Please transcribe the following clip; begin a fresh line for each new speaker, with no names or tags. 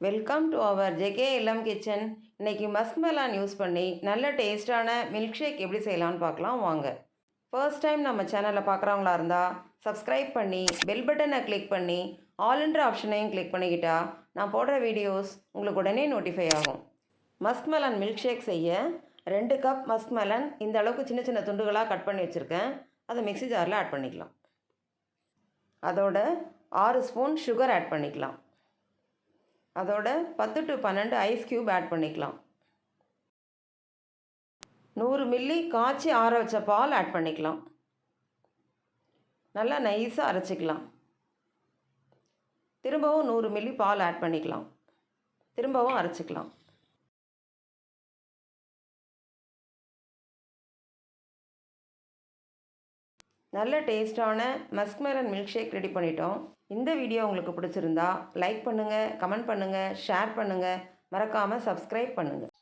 Welcome to our JKLM kitchen. இன்றைக்கி muskmelon use பண்ணி நல்ல டேஸ்டான மில்க் ஷேக் எப்படி செய்யலான்னு பார்க்கலாம் வாங்க. ஃபர்ஸ்ட் டைம் நம்ம சேனலில் பார்க்குறவங்களா இருந்தால் சப்ஸ்கிரைப் பண்ணி பெல் பட்டனை கிளிக் பண்ணி ஆல்ன்ற ஆப்ஷனையும் கிளிக் பண்ணிக்கிட்டா நான் போடுற வீடியோஸ் உங்களுக்கு உடனே நோட்டிஃபை ஆகும். மஸ்க்மெலான் மில்க் ஷேக் செய்ய 2 கப் மஸ்க்மெலன் இந்த அளவுக்கு சின்ன சின்ன துண்டுகளாக கட் பண்ணி வச்சுருக்கேன். அதை மிக்ஸி ஜாரில் ஆட் பண்ணிக்கலாம். அதோட 6 ஸ்பூன் சுகர் ஆட் பண்ணிக்கலாம். அதோட 10 to 12 ஐஸ் க்யூப் ஆட் பண்ணிக்கலாம். 100 மில்லி காய்ச்சி ஆற வச்ச பால் ஆட் பண்ணிக்கலாம். நல்லா நைஸாக அரைச்சிக்கலாம். திரும்பவும் 100 மில்லி பால் ஆட் பண்ணிக்கலாம். திரும்பவும் அரைச்சிக்கலாம். நல்ல டேஸ்டான மஸ்க்மெலன் மில்க் ஷேக் ரெடி பண்ணிட்டோம். இந்த வீடியோ உங்களுக்கு பிடிச்சிருந்தா லைக் பண்ணுங்கள், கமெண்ட் பண்ணுங்கள், ஷேர் பண்ணுங்கள், மறக்காமல் சப்ஸ்கிரைப் பண்ணுங்கள்.